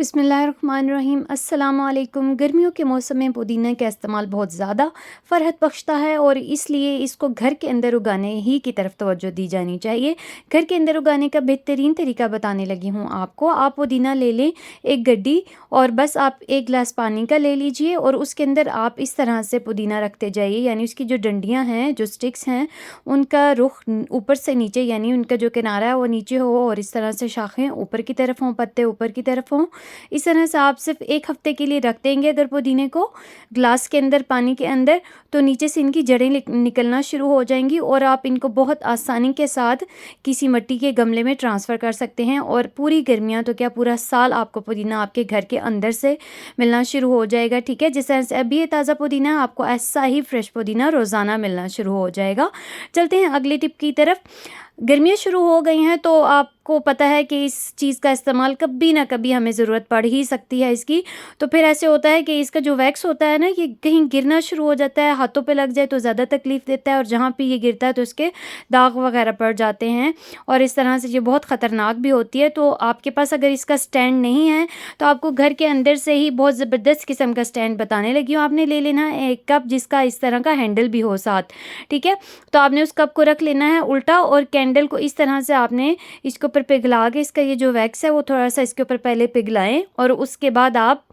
बिस्मिल्लाहिर्रहमानिर्रहीम। अस्सलाम वालेकुम। गर्मियों के मौसम में पुदीना का इस्तेमाल बहुत ज़्यादा फ़रहत बख्शता है और इसलिए इसको घर के अंदर उगाने ही की तरफ तवज्जो दी जानी चाहिए। घर के अंदर उगाने का बेहतरीन तरीका बताने लगी हूँ आपको। आप पुदीना ले लें एक गड्डी और बस आप एक गिलास पानी का ले लीजिए और उसके अंदर आप इस तरह से पुदीना रखते जाइए, यानी उसकी जो डंडियाँ हैं, जो स्टिक्स हैं, उनका रुख ऊपर से नीचे, यानी उनका जो किनारा है वो नीचे हो और इस तरह से शाखें ऊपर की तरफ हों, पत्ते ऊपर की तरफ हों। इस तरह से आप सिर्फ 1 हफ्ते के लिए रख देंगे अगर पुदीने को ग्लास के अंदर, पानी के अंदर, तो नीचे से इनकी जड़ें निकलना शुरू हो जाएंगी और आप इनको बहुत आसानी के साथ किसी मिट्टी के गमले में ट्रांसफ़र कर सकते हैं और पूरी गर्मियाँ तो क्या पूरा साल आपको पुदीना आपके घर के अंदर से मिलना शुरू हो जाएगा। ठीक है, जिस तरह से अभी ये ताज़ा पुदीना है, आपको ऐसा ही फ्रेश पुदीना रोज़ाना मिलना शुरू हो जाएगा। चलते हैं अगले टिप की तरफ। गर्मियाँ शुरू हो गई हैं तो आपको पता है कि इस चीज़ का इस्तेमाल कभी ना कभी हमें ज़रूरत पड़ ही सकती है इसकी। तो फिर ऐसे होता है कि इसका जो वैक्स होता है ना, ये कहीं गिरना शुरू हो जाता है, हाथों पे लग जाए तो ज़्यादा तकलीफ़ देता है और जहाँ पे ये गिरता है तो इसके दाग वगैरह पड़ जाते हैं और इस तरह से ये बहुत ख़तरनाक भी होती है। तो आपके पास अगर इसका स्टैंड नहीं है तो आपको घर के अंदर से ही बहुत ज़बरदस्त किस्म का स्टैंड बताने लगी हूँ। आपने ले लेना है एक कप जिसका इस तरह का हैंडल भी हो साथ। ठीक है, तो आपने उस कप को रख लेना है उल्टा और कैंडल को इस तरह से आपने इसके ऊपर पिघला के, इसका ये जो वैक्स है वो थोड़ा सा इसके ऊपर पहले पिघलाएं और उसके बाद आप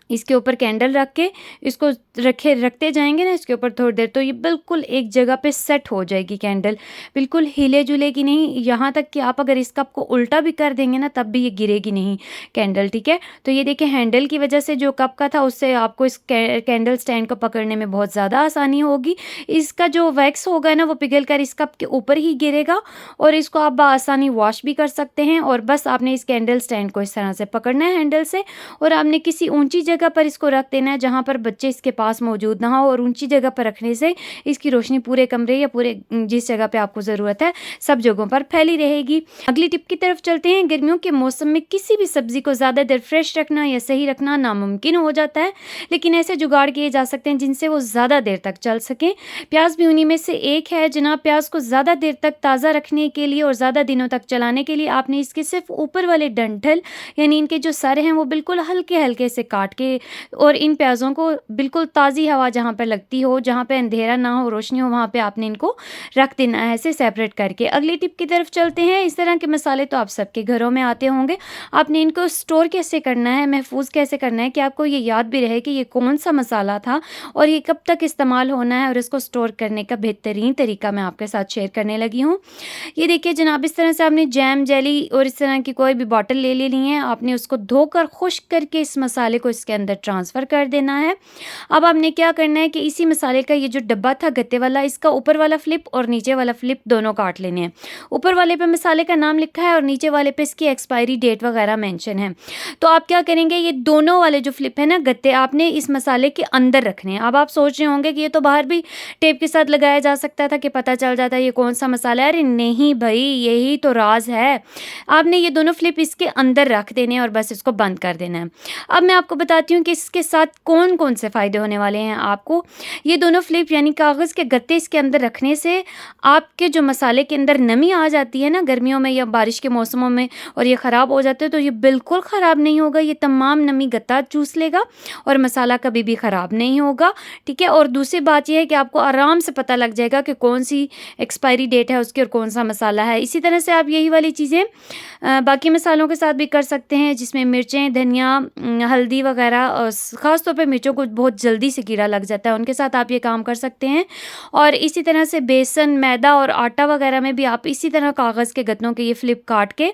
इसके ऊपर कैंडल रख के इसको रखते जाएंगे ना इसके ऊपर थोड़ी देर, तो ये बिल्कुल एक जगह पे सेट हो जाएगी कैंडल, बिल्कुल हिले जुलेगी नहीं। यहाँ तक कि आप अगर इस कप को उल्टा भी कर देंगे ना तब भी ये गिरेगी नहीं कैंडल। ठीक है, तो ये देखिए हैंडल की वजह से जो कप का था उससे आपको इस कैंडल स्टैंड को पकड़ने में बहुत ज़्यादा आसानी होगी। इसका जो वैक्स होगा ना वो पिघल कर इस कप के ऊपर ही गिरेगा और इसको आप बआसानी वॉश भी कर सकते हैं। और बस आपने इस कैंडल स्टैंड को इस तरह से पकड़ना है हैंडल से और आपने किसी ऊंची जगह पर इसको रख देना है जहाँ पर बच्चे इसके पास मौजूद ना हो, और ऊंची जगह पर रखने से इसकी रोशनी पूरे कमरे या पूरे जिस जगह पे आपको ज़रूरत है सब जगहों पर फैली रहेगी। अगली टिप की तरफ चलते हैं। गर्मियों के मौसम में किसी भी सब्ज़ी को ज़्यादा देर फ्रेश रखना या सही रखना नामुमकिन हो जाता है, लेकिन ऐसे जुगाड़ किए जा सकते हैं जिनसे वो ज़्यादा देर तक चल सकें। प्याज भी उन्हीं में से एक है। जनाब, प्याज को ज़्यादा देर तक ताज़ा रखने के लिए और ज़्यादा दिनों तक चलाने के लिए आपने इसके सिर्फ ऊपर वाले डंठल, यानी इनके जो सर हैं, वो बिल्कुल हल्के हल्के से काट के और इन प्याज़ों को बिल्कुल ताज़ी हवा जहाँ पर लगती हो, जहाँ पे अंधेरा ना हो, रोशनी हो, वहाँ पे आपने इनको रख देना है ऐसे सेपरेट करके। अगली टिप की तरफ चलते हैं। इस तरह के मसाले तो आप सबके घरों में आते होंगे। आपने इनको स्टोर कैसे करना है, महफूज कैसे करना है कि आपको ये याद भी रहे कि ये कौन सा मसाला था और ये कब तक इस्तेमाल होना है, और इसको स्टोर करने का बेहतरीन तरीका मैं आपके साथ शेयर करने लगी हूँ। ये देखिए जनाब, इस तरह से आपने जैम, जेली और इस तरह की कोई भी बॉटल ले लेनी है। आपने उसको धोकर खुश्क करके इस मसाले को इसके अंदर ट्रांसफ़र कर देना है। अब आपने क्या करना है कि इसी मसाले का ये जो डब्बा था गत्ते वाला, इसका ऊपर वाला फ्लिप और नीचे वाला फ्लिप दोनों काट लेने हैं। ऊपर वाले पे मसाले का नाम लिखा है और नीचे वाले पे इसकी एक्सपायरी डेट वगैरह मेंशन है। तो आप क्या करेंगे, ये दोनों वाले जो फ्लिप है ना गत्ते, आपने इस मसाले के अंदर रखने हैं। अब आप सोच रहे होंगे कि ये तो बाहर भी टेप के साथ लगाया जा सकता था कि पता चल जाता है ये कौन सा मसाला है। अरे नहीं भाई, यही तो राज है। आपने ये दोनों फ्लिप इसके अंदर रख देने हैं और बस इसको बंद कर देना है। अब मैं आपको बताती हूँ कि इसके साथ कौन कौन से फ़ायदे होने वाले हैं आपको। ये दोनों फ्लिप यानी कागज़ के गत्ते इसके अंदर रखने से आपके जो मसाले के अंदर नमी आ जाती है ना गर्मियों में या बारिश के मौसमों में, और ये ख़राब हो जाते हैं, तो ये बिल्कुल ख़राब नहीं होगा। ये तमाम नमी गत्ता चूस लेगा और मसाला कभी भी ख़राब नहीं होगा। ठीक है, और दूसरी बात यह है कि आपको आराम से पता लग जाएगा कि कौन सी एक्सपायरी डेट है उसकी और कौन सा मसाला है। इसी तरह से आप यही वाली चीज़ें बाकी मसालों के साथ भी कर सकते हैं, जिसमें मिर्चें, धनिया, हल्दी वगैरह, ख़ास तौर पे मिर्चों को बहुत जल्दी से कीड़ा लग जाता है, उनके साथ आप ये काम कर सकते हैं। और इसी तरह से बेसन, मैदा और आटा वगैरह में भी आप इसी तरह कागज़ के गत्तों के ये फ्लिप काट के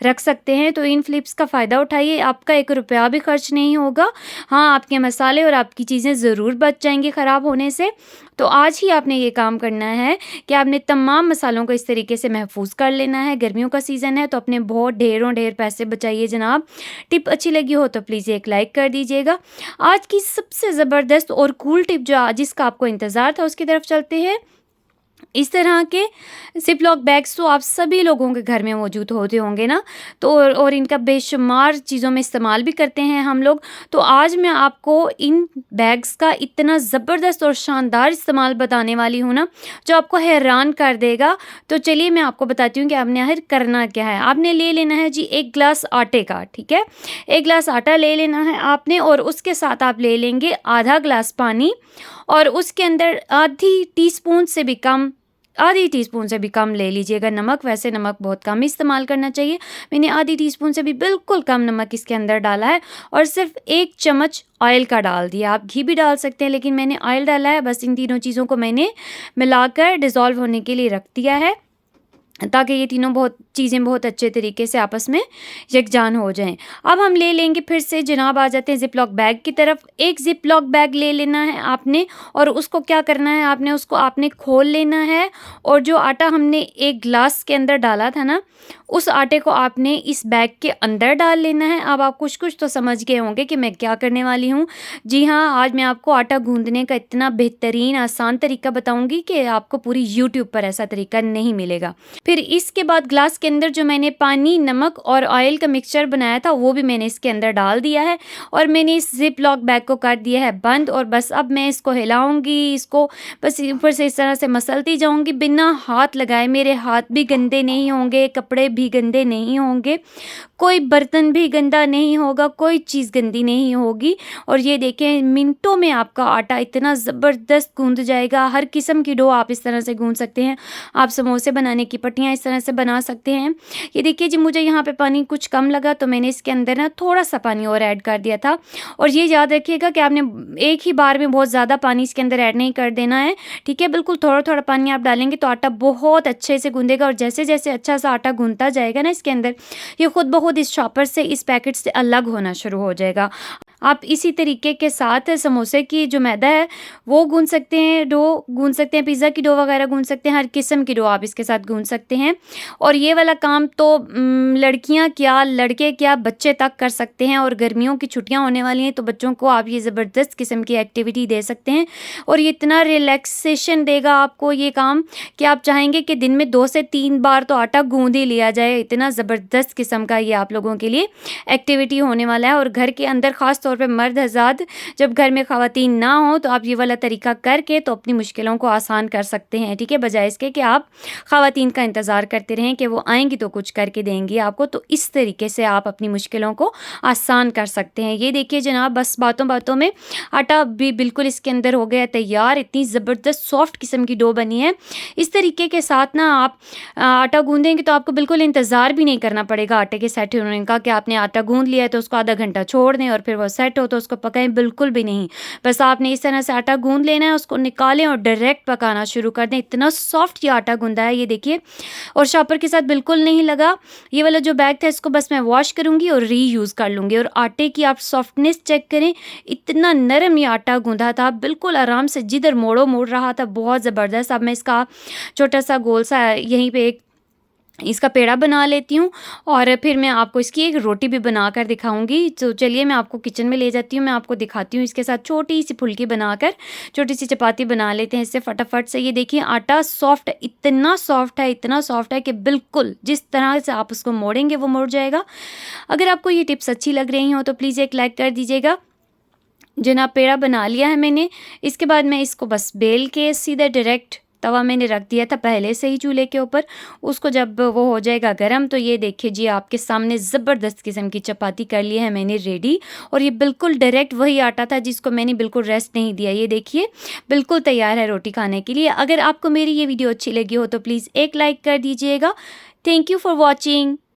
रख सकते हैं। तो इन फ्लिप्स का फ़ायदा उठाइए, आपका 1 रुपया भी खर्च नहीं होगा। हाँ, आपके मसाले और आपकी चीज़ें ज़रूर बच जाएंगी ख़राब होने से। तो आज ही आपने ये काम करना है कि आपने तमाम मसालों को इस तरीके से महफूज कर लेना है। गर्मियों का सीज़न है तो अपने बहुत ढेर पैसे बचाइए जनाब। टिप अच्छी लगी हो तो प्लीज़ एक लाइक कर दीजिएगा। आज की सबसे ज़बरदस्त और कूल टिप जिसका आपको इंतज़ार था उसकी तरफ चलते हैं। इस तरह के ज़िप-लॉक बैग्स तो आप सभी लोगों के घर में मौजूद होते होंगे ना, तो और इनका बेशुमार चीज़ों में इस्तेमाल भी करते हैं हम लोग। तो आज मैं आपको इन बैग्स का इतना ज़बरदस्त और शानदार इस्तेमाल बताने वाली हूँ ना, जो आपको हैरान कर देगा। तो चलिए मैं आपको बताती हूँ कि आपने आखिर करना क्या है। आपने ले लेना है जी 1 ग्लास आटे का, ठीक है? 1 ग्लास आटा ले लेना है आपने और उसके साथ आप ले लेंगे आधा ग्लास पानी और उसके अंदर आधी टीस्पून से भी कम ले लीजिएगा नमक। वैसे नमक बहुत कम इस्तेमाल करना चाहिए। मैंने आधी टीस्पून से भी बिल्कुल कम नमक इसके अंदर डाला है और सिर्फ 1 चम्मच ऑयल का डाल दिया। आप घी भी डाल सकते हैं, लेकिन मैंने ऑयल डाला है। बस इन तीनों चीज़ों को मैंने मिलाकर डिज़ोल्व होने के लिए रख दिया है, ताकि ये तीनों चीज़ें बहुत अच्छे तरीके से आपस में यकजान हो जाएँ। अब हम ले लेंगे, फिर से जनाब आ जाते हैं ज़िप-लॉक बैग की तरफ। एक ज़िप-लॉक बैग ले लेना है आपने और उसको क्या करना है, आपने खोल लेना है और जो आटा हमने 1 ग्लास के अंदर डाला था ना, उस आटे को आपने इस बैग के अंदर डाल लेना है। अब आप कुछ-कुछ तो समझ गए होंगे कि मैं क्या करने वाली हूँ। जी हाँ, आज मैं आपको आटा गूँथने का इतना बेहतरीन आसान तरीका बताऊँगी कि आपको पूरी यूट्यूब पर ऐसा तरीका नहीं मिलेगा। फिर इसके बाद ग्लास के अंदर जो मैंने पानी, नमक और ऑयल का मिक्सचर बनाया था, वो भी मैंने इसके अंदर डाल दिया है और मैंने इस ज़िप-लॉक बैग को कर दिया है बंद। और बस अब मैं इसको हिलाऊँगी, इसको बस ऊपर से इस तरह से मसलती जाऊँगी बिना हाथ लगाए। मेरे हाथ भी गंदे नहीं होंगे, कपड़े भी गंदे नहीं होंगे, कोई बर्तन भी गंदा नहीं होगा, कोई चीज़ गंदी नहीं होगी। और ये देखें, मिनटों में आपका आटा इतना ज़बरदस्त गूँध जाएगा। हर किस्म की डो आप इस तरह से गूँथ सकते हैं। आप समोसे बनाने की पट्टियाँ इस तरह से बना सकते हैं। ये देखिए जी, मुझे यहाँ पे पानी कुछ कम लगा तो मैंने इसके अंदर ना थोड़ा-सा पानी और ऐड कर दिया था। और ये याद रखिएगा कि आपने एक ही बार में बहुत ज़्यादा पानी इसके अंदर ऐड नहीं कर देना है, ठीक है? बिल्कुल थोड़ा-थोड़ा पानी आप डालेंगे तो आटा बहुत अच्छे से गूँधेगा और जैसे-जैसे अच्छा सा आटा गूँधता जाएगा ना इसके अंदर, ये खुद ब खुद इस शॉपर से, इस पैकेट से अलग होना शुरू हो जाएगा। आप इसी तरीके के साथ समोसे की जो मैदा है वो गूँथ सकते हैं, डो गूँथ सकते हैं, पिज़्ज़ा की डो वगैरह गूँथ सकते हैं, हर किस्म की डो आप इसके साथ गूँथ सकते हैं। और ये वाला काम तो लड़कियाँ क्या, लड़के क्या, बच्चे तक कर सकते हैं। और गर्मियों की छुट्टियाँ होने वाली हैं तो बच्चों को आप ये ज़बरदस्त किस्म की एक्टिविटी दे सकते हैं और ये इतना रिलैक्सेशन देगा आपको ये काम कि आप चाहेंगे कि दिन में 2 से 3 बार तो आटा गूँध ही लिया जाए। इतना ज़बरदस्त किस्म का ये आप लोगों के लिए एक्टिविटी होने वाला है। और घर के अंदर ख़ास तौर पे मर्द हज़रात, जब घर में ख़वातीन ना हो तो आप ये वाला तरीका करके तो अपनी मुश्किलों को आसान कर सकते हैं, ठीक है? बजाय इसके कि आप ख़वातीन का इंतज़ार करते रहें कि वो आएँगी तो कुछ करके देंगी आपको। तो इस तरीके से आप अपनी मुश्किलों को आसान कर सकते हैं। ये देखिए जनाब, बस बातों-बातों में आटा भी बिल्कुल इसके अंदर हो गया तैयार। इतनी ज़बरदस्त सॉफ्ट किस्म की डो बनी है। इस तरीके के साथ ना आप आटा गूँधेंगे तो आपको बिल्कुल इंतज़ार भी नहीं करना पड़ेगा आटे के सेट होने का कि आपने आटा गूँध लिया है तो उसको आधा घंटा छोड़ दें और फिर वो सेट हो तो उसको पकाएँ, बिल्कुल भी नहीं। बस आपने इस तरह से आटा गूँध लेना है, उसको निकालें और डायरेक्ट पकाना शुरू कर दें। इतना सॉफ्ट ये आटा गूँधा है, ये देखिए, और शॉपर के साथ बिल्कुल नहीं लगा। ये वाला जो बैग था इसको बस मैं वॉश करूँगी और रीयूज़ कर लूँगी। और आटे की आप सॉफ्टनेस चेक करें, इतना नरम ये आटा गूँधा था, बिल्कुल आराम से जिधर मोड़ो मोड़ रहा था, बहुत ज़बरदस्त। अब मैं इसका छोटा-सा गोल सा यहीं पे एक इसका पेड़ा बना लेती हूँ और फिर मैं आपको इसकी एक रोटी भी बनाकर दिखाऊंगी। तो चलिए मैं आपको किचन में ले जाती हूँ, मैं आपको दिखाती हूँ। इसके साथ छोटी सी फुल्की बनाकर छोटी सी चपाती बना लेते हैं इससे फटाफट से। ये देखिए आटा सॉफ्ट, इतना सॉफ्ट है कि बिल्कुल जिस तरह से आप उसको मोड़ेंगे वो मुड़ जाएगा। अगर आपको ये टिप्स अच्छी लग रही हो तो प्लीज़ एक लाइक कर दीजिएगा। जनाब, पेड़ा बना लिया है मैंने। इसके बाद मैं इसको बस बेल के सीधा डायरेक्ट तवा मैंने रख दिया था पहले से ही चूल्हे के ऊपर। उसको जब वो हो जाएगा गरम तो ये देखिए जी, आपके सामने ज़बरदस्त किस्म की चपाती कर ली है मैंने रेडी। और ये बिल्कुल डायरेक्ट वही आटा था जिसको मैंने बिल्कुल रेस्ट नहीं दिया। ये देखिए बिल्कुल तैयार है रोटी खाने के लिए। अगर आपको मेरी ये वीडियो अच्छी लगी हो तो प्लीज़ एक लाइक कर दीजिएगा। Thank you for watching.